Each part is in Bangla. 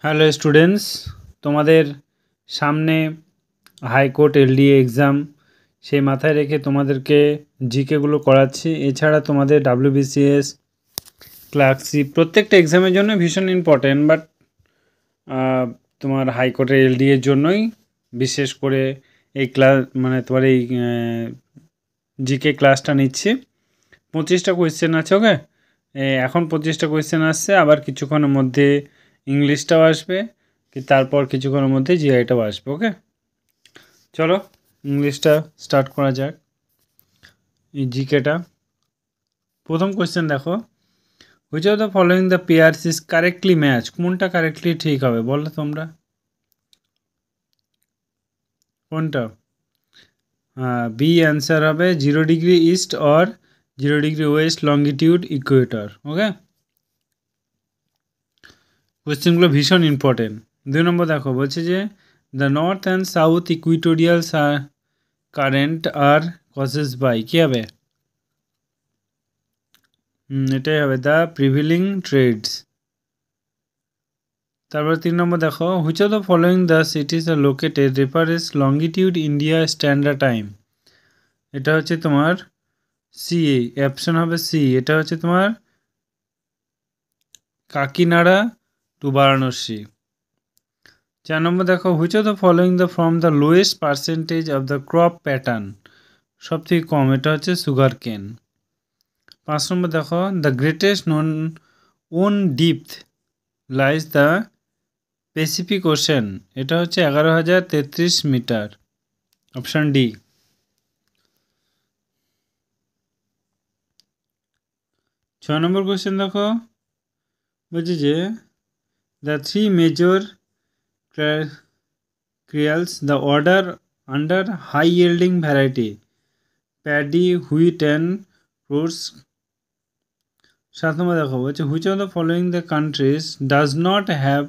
হ্যালো স্টুডেন্টস, তোমাদের সামনে হাইকোর্ট এলডিএ এক্সাম, সেই মাথায় রেখে তোমাদেরকে জিকেগুলো করাচ্ছি। এছাড়া তোমাদের ডাব্লিউবিসিএস, ক্লার্কশিপ প্রত্যেকটা এক্সামের জন্য ভীষণ ইম্পর্টেন্ট, বাট তোমার হাইকোর্টের এলডিএর জন্যই বিশেষ করে এই ক্লাস তোমার এই জিকে ক্লাসটা নিচ্ছি। 25টা কোয়েশ্চেন আছে, ওকে। এখন 25টা কোয়েশ্চেন আসছে, আবার কিছুক্ষণের মধ্যে ইংলিশটাও আসবে, তারপর কিছুক্ষণের মধ্যে জিআইটাও আসবে, ওকে। চলো ইংলিশটা স্টার্ট করা যাক। এই জিকেটা প্রথম কোয়েশ্চেন দেখো, which of the following the pairs is correctly match? কোনটা কারেক্টলি ঠিক হবে বলো তোমরা, কোনটা? বি অ্যান্সার হবে 0 degree east or 0 degree west longitude equator, okay. কোয়েশ্চেনগুলো ভীষণ ইম্পর্টেন্ট। 2 নম্বর দেখো, বলছে যে the north and south equatorial current are causes by, কী হবে? এটাই হবে দ্য প্রিভিলিং ট্রেডস। তারপর 3 নম্বর দেখো, which of the following the সিটিজ are located reference longitude India standard time? এটা হচ্ছে তোমার সি, অপশন হবে সি। এটা হচ্ছে তোমার কাকিনাড়া টু বারাণসী। 4 নম্বর দেখো, which of the following the from the lowest percentage of the crop pattern? সব থেকে কম, এটা হচ্ছে সুগার কেন। 5 নম্বর দেখো, the greatest on depth lies the Pacific Ocean? এটা হচ্ছে 11,033 metre, option D. 6 number question দেখো, বলছি যে the three major cereals the order under high yielding variety paddy, wheat and fruits. 7 number দেখো, বলছে which of the following the countries does not have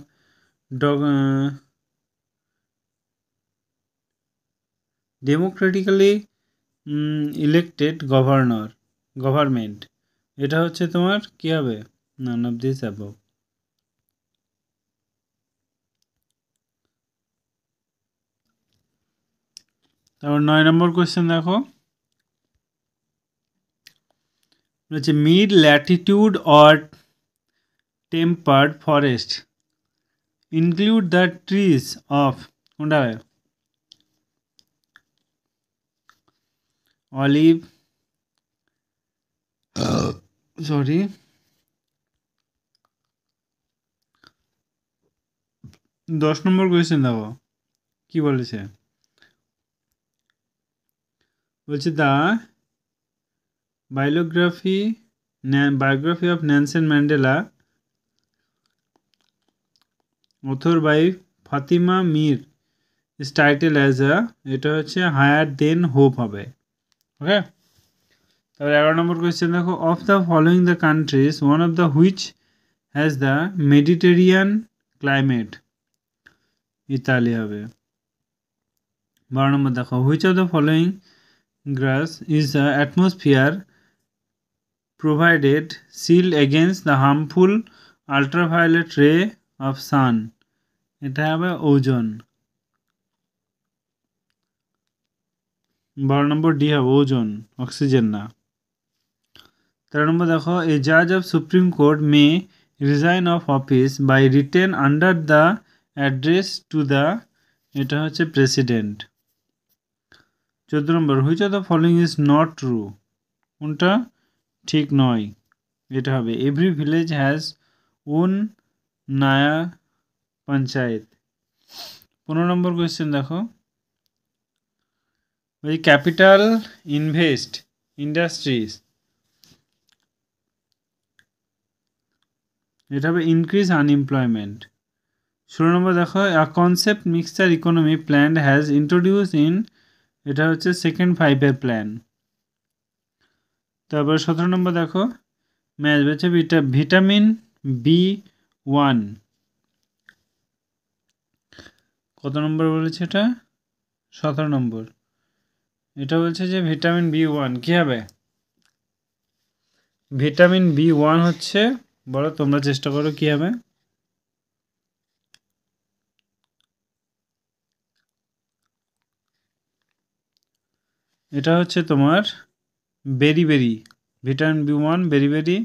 democratically elected government? এটা হচ্ছে তোমার কী হবে? None of this above. তারপর 9 নম্বর কোয়েশ্চেন দেখো, হচ্ছে mid Latitude or tempered forest include the trees of, কোনটা হয়? অলিভ, সরি, 10 নম্বর কোয়েশ্চেন দেখো কি বলেছে, বলছে the biography of Nelson Mandela author by Fatima Mir is title as a, এটা হচ্ছে হায়ার দেন হোপ হবে, ওকে। তারপর 11 নম্বর কোয়েশ্চেন দেখো, of the following the countries one of the which has the Mediterranean climate? Italy হবে। 12 নম্বর দেখো, which of the following gas is the atmosphere provided shield against the harmful ultraviolet ray of sun? এটা হবে ওজন। 12 নম্বর ডি হবে ওজন, অক্সিজেন না। 13 নম্বর দেখো, এ জাজ of Supreme Court may resign of office by written under the address to the, এটা হচ্ছে president. 14 number, which of the following is not true? কোনটা ঠিক নয়? এটা হবে এভরি ভিলেজ হ্যাজ ওন নায়া পঞ্চায়েত। 15 নম্বর কোয়েশ্চেন দেখো, ওই ক্যাপিটাল ইনভেস্ট ইন্ডাস্ট্রিজ, এটা হবে ইনক্রিজ আনএমপ্লয়মেন্ট। 16 নম্বর দেখো, আ concept mixture economy plan has introduce in, এটা হচ্ছে সেকেন্ড 5-year প্ল্যান। তারপর 17 নম্বর দেখো, ম্যাচ বলছে ভিটামিন B1, কত নম্বর বলেছে এটা? 17 নম্বর। এটা বলছে যে ভিটামিন B1 কী হবে? ভিটামিন B1 হচ্ছে, বলো তোমরা চেষ্টা করো কী হবে? এটা হচ্ছে তোমার বেরি বেরি, ভিটামিন B1 বেরি বেরি।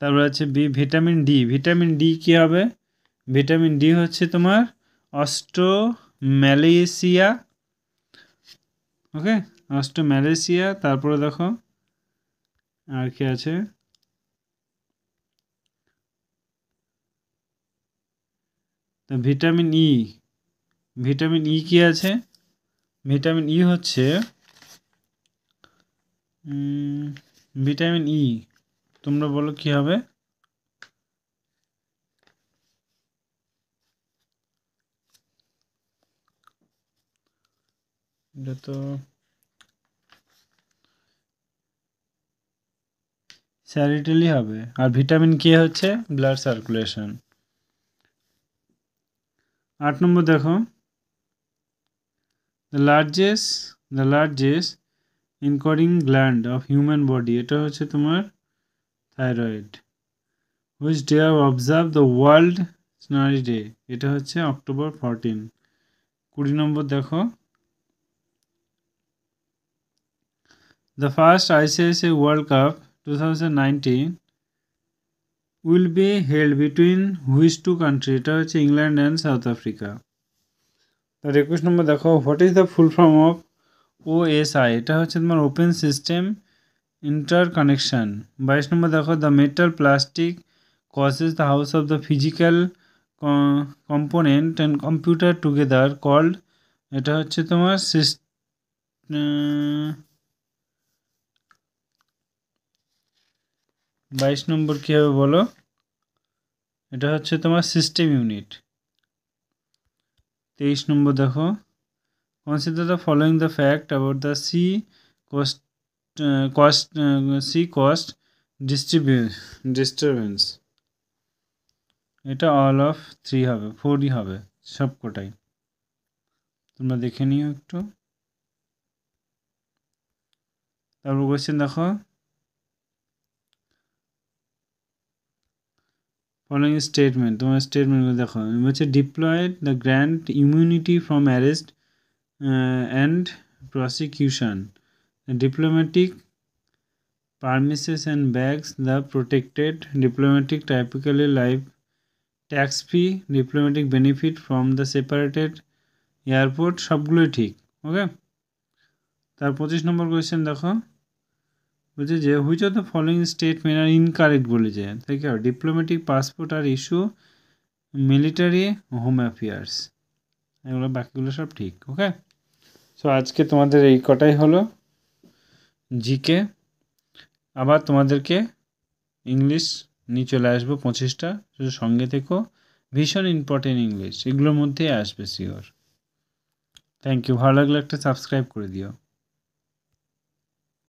তারপর আছে ভিটামিন ডি। ভিটামিন ডি কী হবে? ভিটামিন ডি হচ্ছে তোমার অস্ট্রোম্যালেসিয়া। ওকে, অস্ট্রোম্যালেসিয়া। তারপরে দেখো আর কি আছে, তো ভিটামিন ই। ভিটামিন ই কী আছে? ভিটামিন ই হচ্ছে ভিটামিন ই, তোমরা বলো কি হবে? এটা তো স্যালিটালি হবে। আর ভিটামিন কে হচ্ছে ব্লাড সার্কুলেশন। 8 নম্বর দেখো, the largest endocrine gland of human body, এটা হচ্ছে তোমার thyroid. Which day of observe the world স্নারি ডে, এটা হচ্ছে October 14। 20 নম্বর দেখো, the first ICICI world cup 2019 will be held between which two country, এটা হচ্ছে ইংল্যান্ড অ্যান্ড সাউথ আফ্রিকা। তার 21 নম্বর দেখো, what is the full form of OSI, এটা হচ্ছে তোমার ওপেন সিস্টেম ইন্টারকানেকশন। 22 নম্বর দেখো, the metal plastic causes the house of the physical component and computer together called, এটা হচ্ছে তোমার 22 নম্বর কী হবে বলো? এটা হচ্ছে তোমার সিস্টেম ইউনিট। 23 নম্বর দেখো, consider the following the fact about the sea cost disturbance, এটা অল অফ 3 হবে, 4ই হবে সবকটাই। তোমরা দেখে নিও একটু। তারপর কোয়েশ্চেন দেখো, ফলোয়িং স্টেটমেন্ট, তোমার স্টেটমেন্টগুলো দেখো। হচ্ছে diploid the grand immunity from arrest and prosecution, diplomatic permissions and bags the protected diplomatic typically life tax free diplomatic benefit from the separated airport, সবগুলোই ঠিক। ওকে, তার 25 নম্বর কোয়েশ্চেন দেখো, বলছে যে which of the following statement are incorrect বলেছে, তাই কি diplomatic passport are issue military home affairs, এগুলো বাকিগুলো সব ঠিক। ওকে, সো আজকে তোমাদের এই কটাই হলো জিকে। আবার তোমাদেরকে ইংলিশ নিয়ে চলে আসবো 25টা, শুধু সঙ্গে থেকো। ভীষণ ইম্পর্টেন্ট ইংলিশ, এগুলোর মধ্যেই আসবে শিওর। থ্যাংক ইউ, ভালো লাগলে একটা সাবস্ক্রাইব করে দিও।